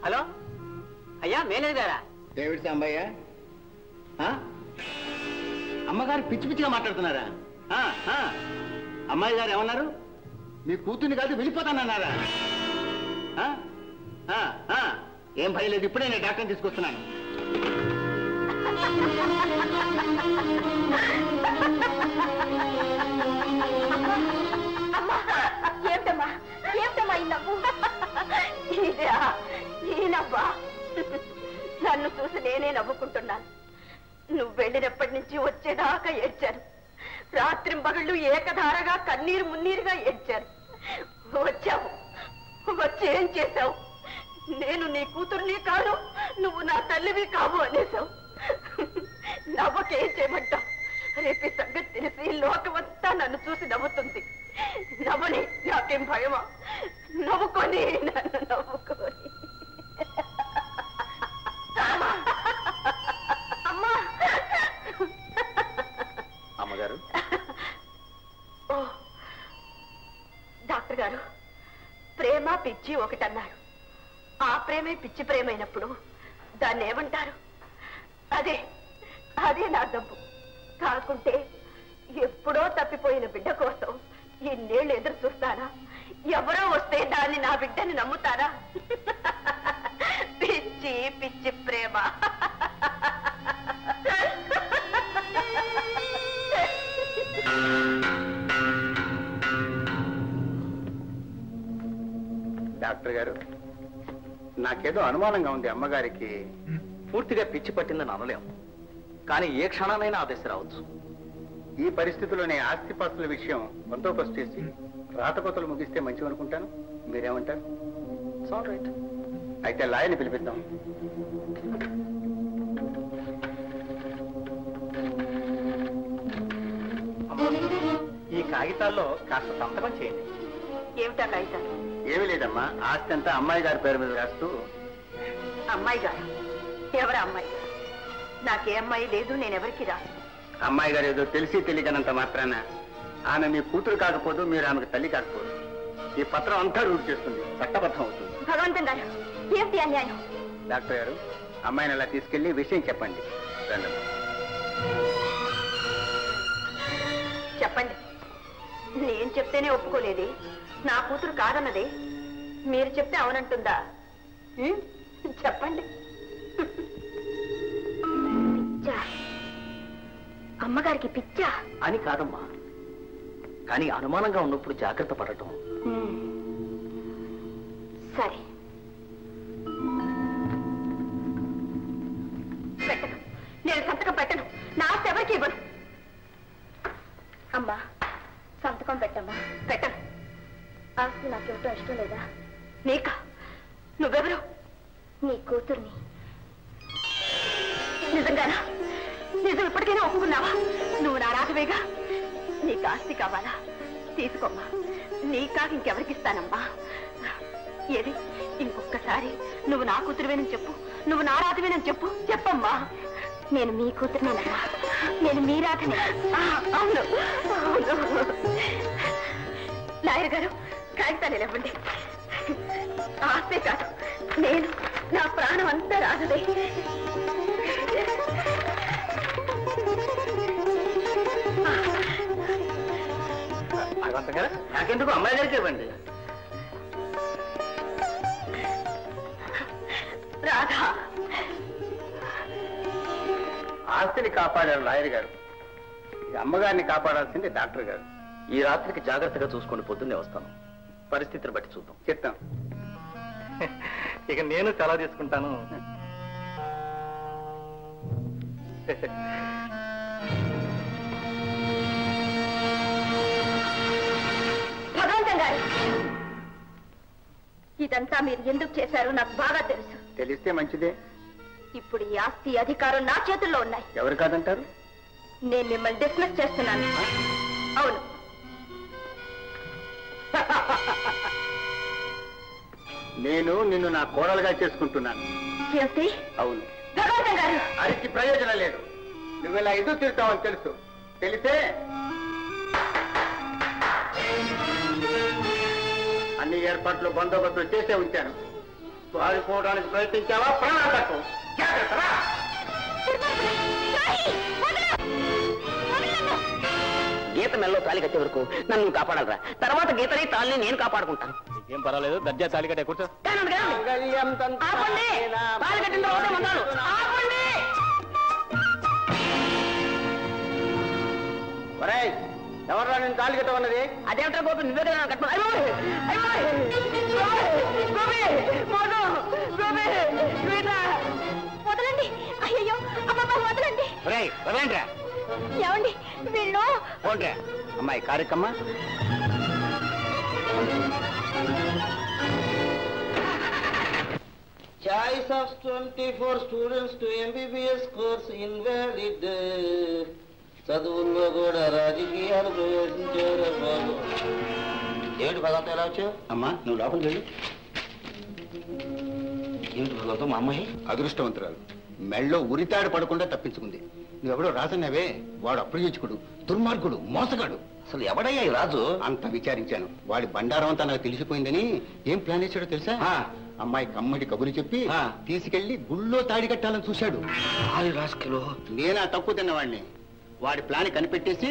Hello అయ్యా manager గారా? David Sambaiah, అమ్మగారు పిచ్చి పిచ్చిగా మాట్లాడుతున్నారా? అమ్మాయి గారు ఏమన్నారు? మీ కూతుర్ని కాదు వెళ్ళిపోతానన్నారా? ఏం భయం లేదు, ఇప్పుడే నేను డాక్టర్ని తీసుకొస్తున్నాను. ఏమిటమ్మా ఏమిటమ్మా ఈ నవ్వు? ఈ నవ్వా? నన్ను చూసి నేనే నవ్వుకుంటున్నాను. నువ్వు వెళ్ళినప్పటి నుంచి వచ్చేదాకా ఏడ్చారు. రాత్రింబగళ్ళు ఏకధారగా కన్నీరు మున్నీరుగా ఏడ్చారు. వచ్చావు, వచ్చి ఏం చేశావు? నేను నీ కూతుర్ని కాదు, నువ్వు నా తల్లివి కావు అనేసావు. నవ్వకేం చేయమంటావు? రేపు ఈ సంగతి తెలిసి లోకమంతా నన్ను చూసి నవ్వుతుంది. నవ్వని, నాకేం భయమా? నవ్వుకొని, నన్ను నవ్వుకొని. అమ్మా! అమ్మగారు. ఓ డాక్టర్ గారు, ప్రేమ పిచ్చి ఒకటన్నారు. ఆ ప్రేమే పిచ్చి ప్రేమైనప్పుడు దాన్ని ఏమంటారు? అదే అదే నా డబ్బు. కాకుంటే ఎప్పుడో తప్పిపోయిన బిడ్డ కోసం ఇన్నేళ్ళు ఎదురు చూస్తారా? ఎవరో వస్తే దాన్ని నా బిడ్డని నమ్ముతారా? పిచ్చి పిచ్చి ప్రేమ. డాక్టర్ గారు, నాకేదో అనుమానంగా ఉంది. అమ్మగారికి పూర్తిగా పిచ్చి పట్టిందని అనలేం, కానీ ఏ క్షణానైనా ఆదేశ రావచ్చు. ఈ పరిస్థితుల్లోనే ఆస్తిపాస్తుల విషయం బందోబస్తు చేసి రాతకోతలు ముగిస్తే మంచివి అనుకుంటాను. మీరేమంటారు? రైట్. అయితే లాయర్ని పిలిపిద్దాం. ఈ కాగితాల్లో కాస్త సంతకం చేయండి. ఏమిటా కాగితాలు? ఏమీ లేదమ్మా, ఆస్తి అంతా అమ్మాయి గారి పేరు మీద రాస్తూ. అమ్మాయి గారు? ఎవరా అమ్మాయి? నాకే అమ్మాయి లేదు, నేనెవరికి రాను. అమ్మాయి గారు ఏదో తెలిసి తెలియకనంత మాత్రాన ఆమె మీ కూతురు కాకపోదు, మీరు ఆమెకు తల్లి కాకపోదు. ఈ పత్రం అంతా రూఢి చేస్తుంది, చట్టబద్ధం అవుతుంది. భగవంతం గారు, ఏమిటి అన్యాయం? డాక్టర్ గారు, అమ్మాయిని అలా తీసుకెళ్లి విషయం చెప్పండి. రండి. చెప్పండి. నేను చెప్తేనే ఒప్పుకోలేదే, నా కూతురు కాదన్నదే. మీరు చెప్తే అవునంటుందా? చెప్పండి. పిచ్చా? అమ్మగారికి పిచ్చా అని కాదమ్మా, కానీ అనుమానంగా ఉన్నప్పుడు జాగ్రత్త పడటం. సరే, పెట్టను. నేను సంతకం పెట్టను. నా ఆస్తి ఎవరికి ఇవ్వను. అమ్మా, సంతకం పెట్టమ్మా. పెట్టను. ఆస్తి నాకేమిటో ఇష్టం లేదా? నీకా? నువ్వెవరు? నీ కూతుర్ని. నిజంగానా? నిజం ఇప్పటికైనా ఒప్పుకున్నావా? నువ్వు నా రాజవేగా. నీకు ఆస్తి కావాలా? తీసుకోమ్మా. నీకా ఇంకెవరికి ఇస్తానమ్మా? ఏది, ఇంకొక్కసారి నువ్వు నా కూతురువేనని చెప్పు, నువ్వు నా రాజువేనని చెప్పు. చెప్పమ్మా. నేను మీ కూతురునేనమ్మా. నేను మీ రాధనే. అవును. లాయర్ గారు, కాగితాలు ఇవ్వండి. ఆస్తే కాదు, నేను నా ప్రాణం అంతా రాజుదే. భగవంతం గారు, నాకెందుకు అమ్మాయి గారికి ఇవ్వండి. రాధా, ఆస్తిని కాపాడారు లాయర్ గారు, అమ్మగారిని కాపాడాల్సింది డాక్టర్ గారు. ఈ రాత్రికి జాగ్రత్తగా చూసుకొని పొద్దున్నే వస్తాను. పరిస్థితిని బట్టి చూద్దాం. చెప్తాం. ఇక నేను సెలవు తీసుకుంటాను. భగవంతం గారు, ఇదంతా మీరు ఎందుకు చేశారో నాకు బాగా తెలుసు. తెలిస్తే మంచిదే. ఇప్పుడు ఈ ఆస్తి అధికారం నా చేతుల్లో ఉన్నాయి. ఎవరు కాదంటారు? నేను మిమ్మల్ని డిస్మిస్ చేస్తున్నాను. అవును. నేను నిన్ను నా కోడలుగా చేసుకుంటున్నాను. ఏమిటి? అవును. భగవంతం గారు, అరికి ప్రయోజనం లేదు. నువ్వు ఇలా ఎదురు తిరుగుతావని తెలుసు. తెలిసే అన్ని ఏర్పాట్లు బందోబస్తు చేసే ఉంచాను. పారిపోవడానికి ప్రయత్నించావా ప్రాణాంతకం గీత మెల్లో తాళి కట్టే వరకు నన్ను కాపాడాలరా. తర్వాత గీతని తాళిని నేను కాపాడుకుంటాను. ఏం పర్వాలేదు, దర్జా తాళి కట్టే కూర్చో. తాళి కట్టిన తర్వాత మందాలు ఆపండి. ఎవరు నేను తాళి కట్టమన్నది? అదేమిటా గోపి, నువ్వే కదా కట్టు. వదలండి, అయ్యో అమ్మమ్మ వదలండి. వదలండిరా. ఏమండి వీళ్ళు? పోండ్రా. అమ్మాయి కార్యక్రమ Choice of 24 students to MBBS course invalid. చదువుల్లో కూడా రాజకీయాలు ప్రవేశించారు బాబు. ఏమిటి భగవంతం ఎలా వచ్చావు? అమ్మా నువ్వు లోపలికి వెళ్ళు. ఏమిటి భగవంతం మా అమ్మాయి? అదృష్టవంతురాలు మెళ్ళో ఉరితాడు పడకుండా తప్పించుకుంది. నువ్వెవడో రాజన్నవే, వాడు అప్రయోజకుడు, దుర్మార్గుడు, మోసగాడు. అసలు ఎవడయ్యా ఈ రాజు? అంత విచారించాను. వాడి బండారం అంతా నాకు తెలిసిపోయిందని ఏం ప్లాన్ చేశాడో తెలుసా? అమ్మాయి కమ్మడి కబురు చెప్పి తీసుకెళ్లి గుళ్ళో తాడి కట్టాలని చూశాడు. రాజకీయాలు నేనా తక్కువ తిన్నవాడిని. వాడి ప్లాన్ కనిపెట్టేసి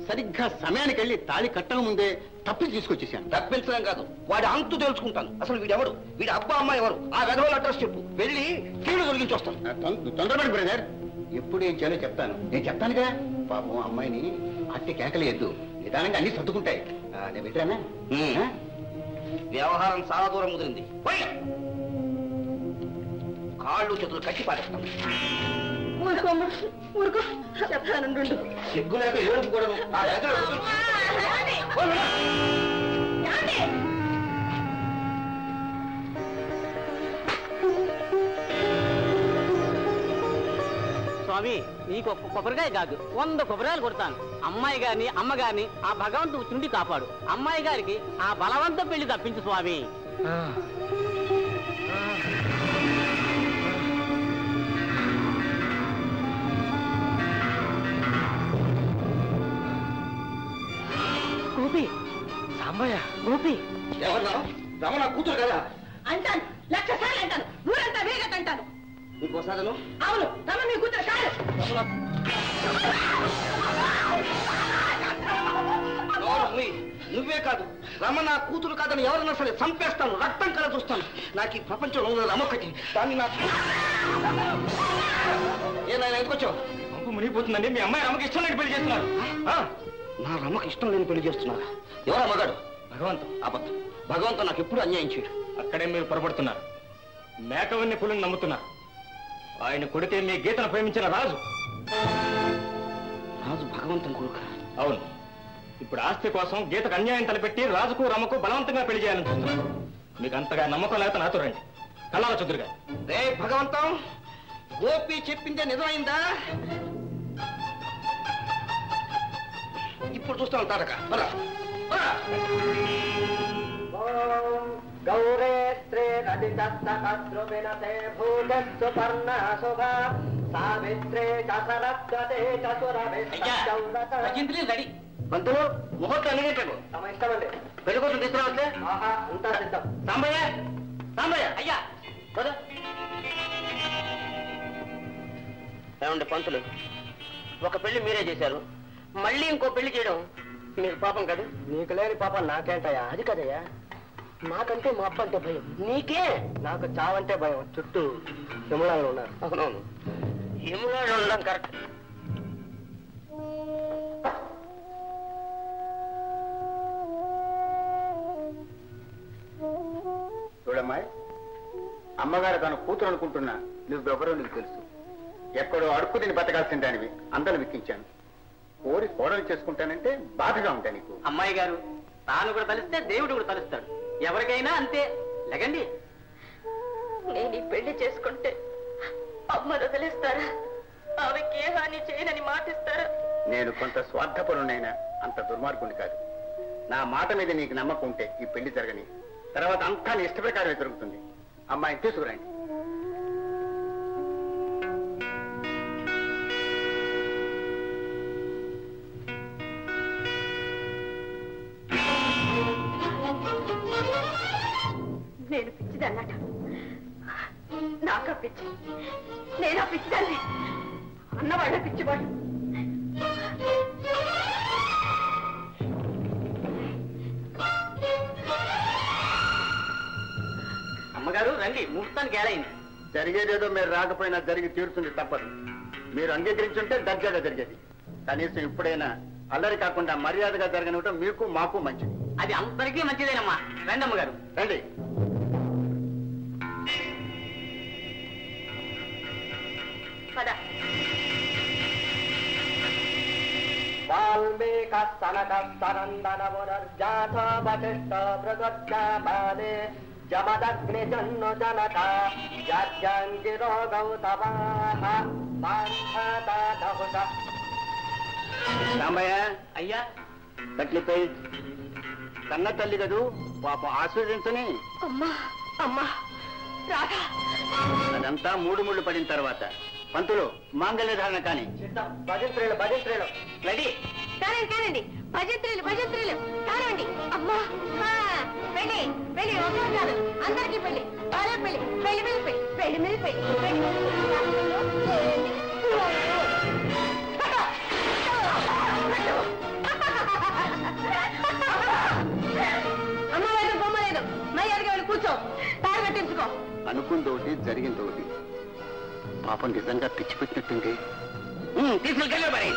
సరిగ్గా సమయానికి వెళ్ళి తాళి కట్టక ముందే తప్పించి తీసుకొచ్చేసాను. తప్పించడం కాదు, వాడి అంతు తెలుసుకుంటాను. అసలు వీడెవడు? వీడి అబ్బా అమ్మాయి ఎవరు? ఆ వెధవల అడ్రస్ చెప్పు, వెళ్ళి కీడు తొలగించి వస్తాను. తొందరపడి బ్రదర్, ఎప్పుడు ఏం చేయాలో చెప్తాను. నేను చెప్తానుగా. పాపం అమ్మాయిని అట్టి కేకలేయద్దు, నిదానంగా అన్ని సర్దుకుంటాయి. నేను పెట్టానా? వ్యవహారం చాలా దూరం ముదిరింది. కాళ్ళు చేతులు కట్టి పారేస్తాం. ఊరుకో చెప్తాను. సిగ్గు లేక ఏడుపు కూడా స్వామి, నీకు ఒక్క కొబ్బరికాయ కాదు 100 కొబ్బరికాయలు కొడతాను. అమ్మాయి గారిని అమ్మ గారిని ఆ భగవంతుడు చుండి కాపాడు. అమ్మాయి గారికి ఆ బలవంతం పెళ్లి తప్పించు స్వామి. గోపి, సాంబయ్య, గోపి. ఎవరు? రమణ కూతురు కదా? అంటాను, 1,00,000 సార్లు అంటాను. ఊరంతా వేగట్ అంటాను. ఇంకోసారి అవును, రమ మీ కూతురు కాదు. నువ్వే కాదు, రమ నా కూతురు కాదని ఎవరన్నా సరే చంపేస్తాను, రక్తం కల చూస్తాను. నాకు ఈ ప్రపంచంలో ఉన్న రమొక్కటి, దాన్ని నాకు ఏనాయన ఎందుకొచ్చావు? పంపు మునిగిపోతుందండి. మీ అమ్మాయి రమకి ఇష్టం లేని పెళ్లి చేస్తున్నారు. నా రమకు ఇష్టం లేని పెళ్లి చేస్తున్నారా? ఎవరా మగాడు? భగవంతం. అబద్ధం. భగవంతుడు నాకు ఎప్పుడు అన్యాయం చేయడు. అక్కడే మీరు పొరపడుతున్నారు. మేకవన్ని పులిని నమ్ముతున్నారు. ఆయన కొడితే మీ గీతను ప్రేమించిన రాజు. రాజు భగవంతుని కొడుక? అవును. ఇప్పుడు ఆస్తి కోసం గీతకు అన్యాయం తలపెట్టి రాజుకు రమకు బలవంతంగా పెళ్లి చేయాలని చూస్తున్నారు. మీకు అంతగా నమ్మకం లేకపోతే నాతో రండి, కళ్ళాల చుదురుగా. రే భగవంతం, గోపి చెప్పిందే నిజమైందా? ఇప్పుడు చూస్తాను తారక. గౌరేస్త్రే రజితస్తకద్రువినతే భూజత్సుపర్ణ శుభా సావిత్రే చసరత్వతే చతురవిస్తౌరత. రెడీ పంతులు, ముహూర్తం ఎన్ని గంటలకు? తమ ఇష్టమండి. పెళ్లి కోసం తీసుకురావట్లే? ఆహా, అంతా సిద్ధం. సాంబయ్య, సాంబయ్య, అయ్యా ఏమండి పంతులు, ఒక పెళ్లి మీరే చేశారు, మళ్ళీ ఇంకో పెళ్లి చేయడం మీకు పాపం కాదు? నీకు లేని పాపం నాకేంటయ్యా? అది కదయ్యా, నాకంటే మా అప్ప అంటే భయం. నీకే? నాకు చావంటే భయం. చుట్టూ యములాలు ఉన్నారు. అవునవును, యములాలు ఉండడం కరెక్ట్. చూడమ్మాయి, అమ్మగారు తన కూతురు అనుకుంటున్నా నువ్వెవరో నీకు తెలుసు. ఎక్కడో అడుక్కు తిని బతకాల్సిన దానివి అందరూ విక్కించాను. కోరి కోడలు చేసుకుంటానంటే బాధగా ఉంటా నీకు. అమ్మాయి గారు, తాను కూడా తలిస్తే దేవుడు కూడా తలుస్తాడు. ఎవరికైనా అంతే. లేకండి, నేను ఈ పెళ్లి చేసుకుంటే అమ్మ వదిలేస్తారా? ఆమెకి ఏ హాని చేయనని మాటిస్తారా? నేను కొంత స్వార్థపరునైనా అంత దుర్మార్గుని కాదు. నా మాట మీద నీకు నమ్మకం ఉంటే ఈ పెళ్లి జరగని, తర్వాత అంతా నీ ఇష్ట ప్రకారమే జరుగుతుంది. అమ్మాయిని తీసుకురండి. నేను పిచ్చిదన్నట. నాకా పిచ్చి, నేనా పిచ్చిదాన్ని, అన్నవాళ్ళ పిచ్చివాడు. అమ్మగారు రండి, ముహూర్తానికి ఏడైంది. జరిగేదేదో మీరు రాకపోయినా జరిగి తీరుతుంది, తప్పదు. మీరు అంగీకరించుంటే దర్జాగా జరిగేది. కనీసం ఇప్పుడైనా అల్లరి కాకుండా మర్యాదగా జరగనివ్వటం మీకు మాకు మంచిది. అది అందరికీ మంచిదేనమ్మా. రండి అమ్మగారు, రండి. పద. జమదగ్నిజన్ను జనక జాజ్యాంగిరో గౌతమాః పాంఠాదాహుత. రామయ్య, అయ్యా, కట్లిపై కన్న తల్లి కదూ, పాపం ఆస్వాదించని. అమ్మా అమ్మా రాధా. అదంతా మూడు ముళ్ళు పడిన తర్వాత పంతులు మాంగళ్య ధారణ కానీ. భజంత్రులు భజంత్రులు రెడీ. కానండి, భజంత్రులు భజంత్రులు కానండి. అమ్మా పెళ్ళి పెళ్ళి ఒకే కాదు, అందరికీ పెళ్ళి, వాళ్ళ పెళ్ళి, పెళ్లి మీద పెళ్ళి, పెళ్లి మీద పెళ్ళి, పెళ్లి అమ్మ లేదు, బొమ్మ లేదు, మర్యాదగా వెళ్ళి కూర్చో, తాడు కట్టించుకో. అనుకుంది ఒకటి, జరిగింది ఒకటి. పాపం నిజంగా పిచ్చి పెట్టినట్టుంది. తీసుకెళ్ళి మరి.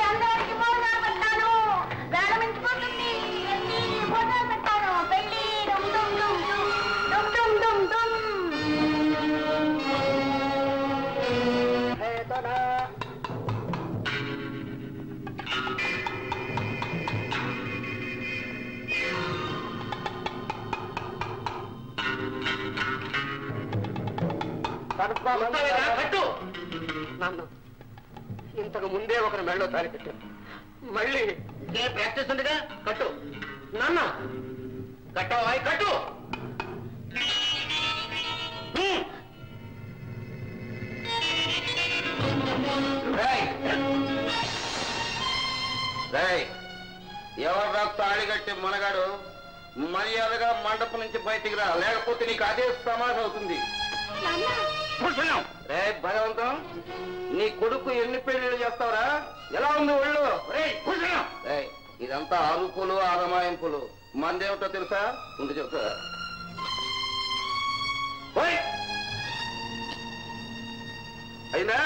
అందరికి భోజనాలు పెట్టాను, వేళమించుకోకండి, భోజనాలు పెట్టాను. పెళ్ళి డుమ్ డుమ్ డుమ్ డుమ్ డుమ్ డుమ్ డుమ్. కట్టు. నాన్న, ఇంతకు ముందే ఒకరి మెళ్ళో తాలి కట్టాను, మళ్ళీ ఇదే ప్రాక్టీస్ ఉందిగా. కట్టు నాన్న, కట్టవా? కట్టు. ఎవరు తాళి కట్టి మనగాడు మర్యాదగా మండపం నుంచి బయటికి రా, లేకపోతే నీకు అదే సమాధి అవుతుంది. రే భగవంతం, నీ కొడుకు ఎన్ని పెళ్లిళ్ళు చేస్తావురా? ఎలా ఉంది ఒళ్ళు? ఇదంతా అరుపులు ఆరమాయింపులు. మందేమిటో తెలుసా? ముందు చెప్తా. అయిందా?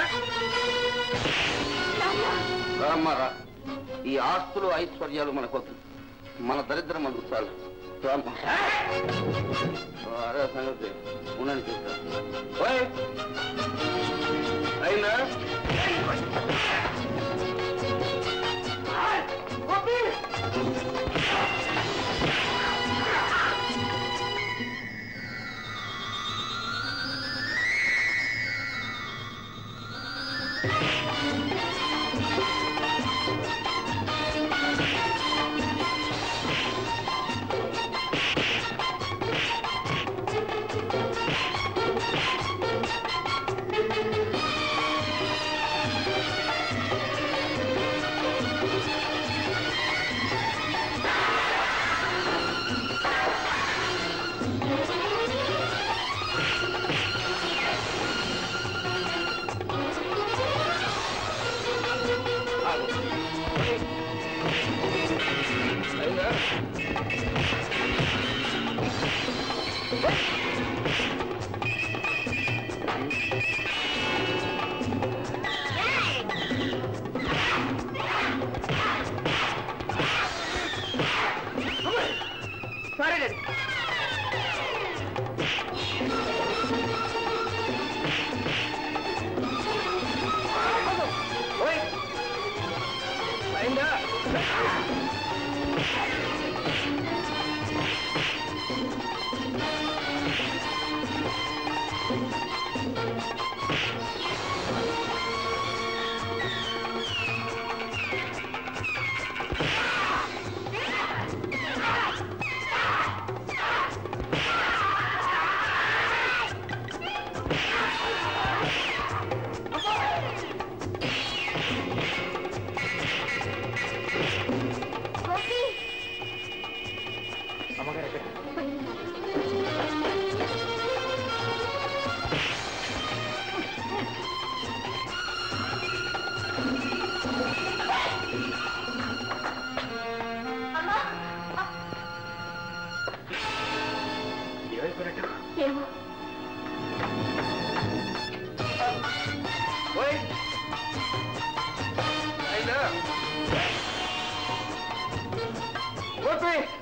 రామ్మారా, ఈ ఆస్తులు ఐశ్వర్యాలు మనకొద్దు, మన దరిద్రం మనకు చాలు. అదే సంగతి ఉండండి చెప్తా. అయినా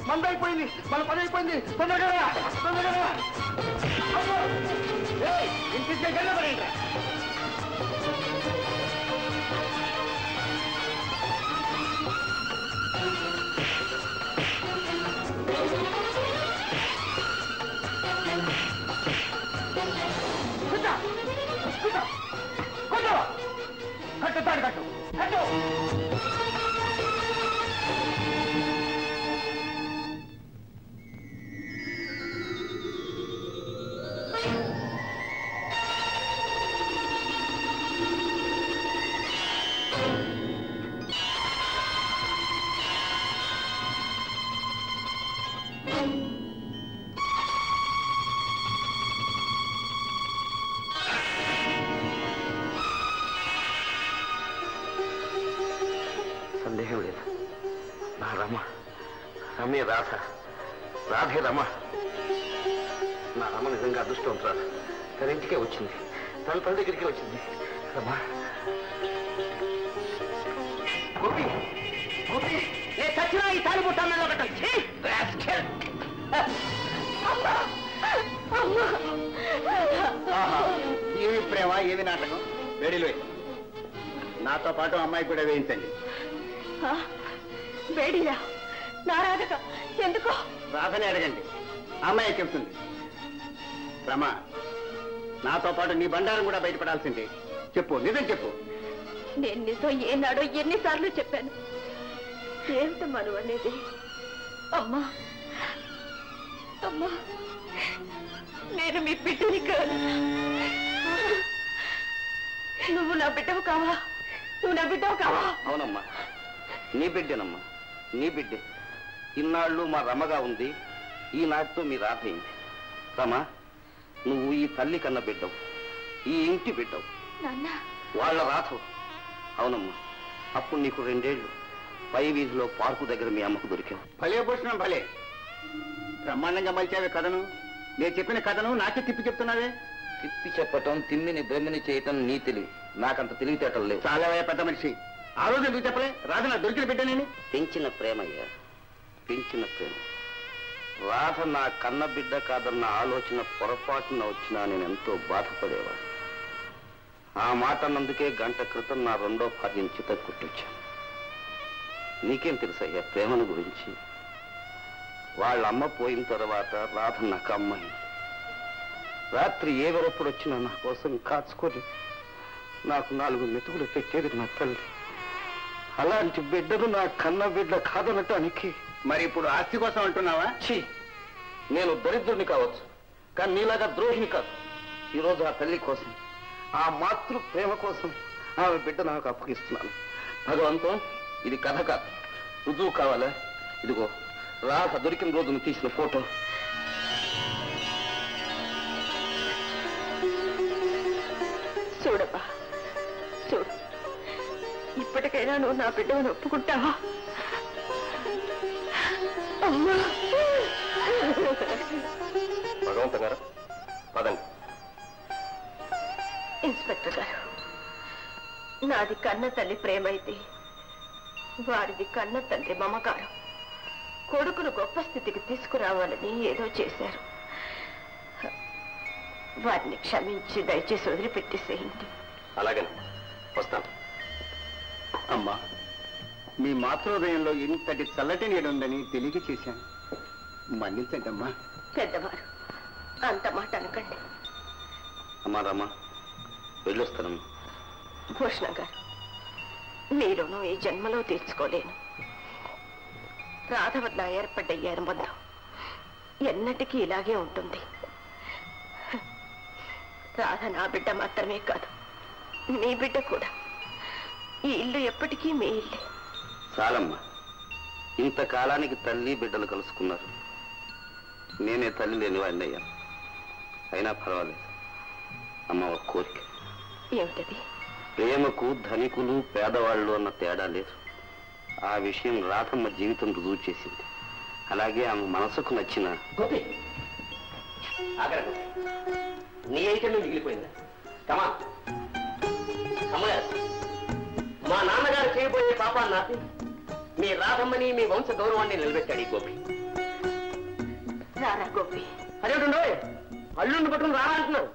మందైపోయింది, మన పని అయిపోయింది. తొందరగా తొందరగా ఇంటి దగ్గర పడండి. కట్టు తాడు కట్టు కట్టు. సందేహం లేదు, నా రమ, రమే రాధ, రాధే రమ. నా రమ నిజంగా అదృష్టవంతురాలు. తన ఇంటికే వచ్చింది, తన తల్లి దగ్గరికి వచ్చింది. రమా, గోపి గోపి, నేను చచ్చినా ఈ తాలి పుట్టాను ఒకటి. ఏమి ప్రేమ, ఏమి నాటకం. వేడిలో నాతో పాటు అమ్మాయి కూడా వేయించండి. వేడిరా నా రాధక ఎందుకో? రాధనే అడగండి, అమ్మాయి చెప్తుంది. రమ, నాతో పాటు నీ బండారం కూడా బయటపడాల్సిందే. చెప్పు, నిజం చెప్పు. నేను నిజం ఏనాడో ఎన్నిసార్లు చెప్పాను. ఏమిటమ్మా నువ్వు అనేది? అమ్మా అమ్మా, నేను మీ బిడ్డని కాదు. నువ్వు నా బిడ్డవు కావా? నువ్వు నా బిడ్డవు కావా? అవునమ్మా, నీ బిడ్డేనమ్మా, నీ బిడ్డే. ఇన్నాళ్ళు మా రమగా ఉంది, ఈనాటితో మీ రాధ అయింది. రమ, నువ్వు ఈ తల్లి కన్న బిడ్డవు, ఈ ఇంటి బిడ్డవు, వాళ్ళ రాధవు. అవునమ్మా, అప్పుడు నీకు 2 ఏళ్ళు పై వీధిలో పార్కు దగ్గర మీ అమ్మకు దొరికావు. భలే భూషణం భలే, బ్రహ్మాండంగా మలిచావే కథను. నేను చెప్పిన కథను నాకే తిప్పి చెప్తున్నావే. తిప్పి చెప్పటం, తిమ్మిని బ్రహ్మిని చేయటం నీ తెలివి. నాకంత తెలివితేటలు లేవు. చాలా పెద్ద మనిషి. ఆ రోజు ఎందుకు చెప్పలే? రాధ నా దొరికిన బిడ్డనేని. పెంచిన ప్రేమయ్యా, పెంచిన ప్రేమ. రాధ నా కన్న బిడ్డ కాదన్న ఆలోచన పొరపాటున వచ్చినా నేను ఎంతో బాధపడేవాడు. ఆ మాట అన్నందుకే 1 గంట క్రితం నా 2వ భార్యను చిత్త కుట్టించాను. నీకేం తెలుసయ్యా ప్రేమను గురించి? వాళ్ళ అమ్మ పోయిన తర్వాత రాధ నాకు అమ్మాయి. రాత్రి ఏ వెరప్పుడు వచ్చినా నా కోసం కాచుకొని నాకు 4 మెతుకులు పెట్టేది నా తల్లి. అలాంటి బిడ్డను నా కన్న బిడ్డ కాదనటానికి. మరి ఇప్పుడు ఆస్తి కోసం అంటున్నావా? ఛీ, నేను దరిద్రుని కావచ్చు, కానీ నీలాగా ద్రోహిని కాదు. ఈరోజు ఆ తల్లి కోసం, ఆ మాతృ ప్రేమ కోసం ఆమె బిడ్డ నాకు అప్పగిస్తున్నాను. భగవంతం, ఇది కథ కాదు, రుజువు కావాలా? ఇదిగో రాధ దొరికిన రోజును తీసిన ఫోటో. చూడబ్బా, చూడు, ఇప్పటికైనా నువ్వు నా బిడ్డను ఒప్పుకుంటావా? అమ్మా, భగవంతం గారు పదండి. ఇన్స్పెక్టర్ గారు, నాది కన్న తల్లి ప్రేమ అయితే వాడిది కన్న తండ్రి మమకారం. కొడుకును గొప్ప స్థితికి తీసుకురావాలని ఏదో చేశారు. వారిని క్షమించి దయచేసి వదిలిపెట్టేసేయండి. అలాగే వస్తాను. అమ్మా, మీ మాతృహృదయంలో ఇంతటి చల్లటి నీడుందని తెలియక చేశాను. మన్నించండి అమ్మా. పెద్దవారు అంత మాట అనకండి. అమ్మా రామా, వెళ్ళొస్తానమ్మా. భూషణం గారు, మీరును ఈ జన్మలో తీర్చుకోలేను. రాధ వల్ల ఏర్పడ్డ ఈ అనుబంధం ఎన్నటికీ ఇలాగే ఉంటుంది. రాధ నా బిడ్డ మాత్రమే కాదు, మీ బిడ్డ కూడా. ఈ ఇల్లు ఎప్పటికీ మీ ఇల్లే. చాలమ్మా, ఇంతకాలానికి తల్లి బిడ్డలు కలుసుకున్నారు. నేనే తల్లి లేని వాడిని అయ్యాను. అయినా పర్వాలేదు అమ్మ, ఒక కోరిక. ఏమిటది? ప్రేమకు ధనికులు పేదవాళ్ళు అన్న తేడా లేదు. ఆ విషయం రాధమ్మ జీవితం రుజువు చేసింది. అలాగే ఆమె మనసుకు నచ్చిన నీ అయితే మిగిలిపోయిందా? కమా పాపాన్ని ఆపి మీ రాధమ్మని మీ వంశ గౌరవాన్ని నిలబెట్టాడు ఈ గోపి. రారా గోపి. అదేంటో అల్లుండి పట్టుకుని రారా అంటున్నావు.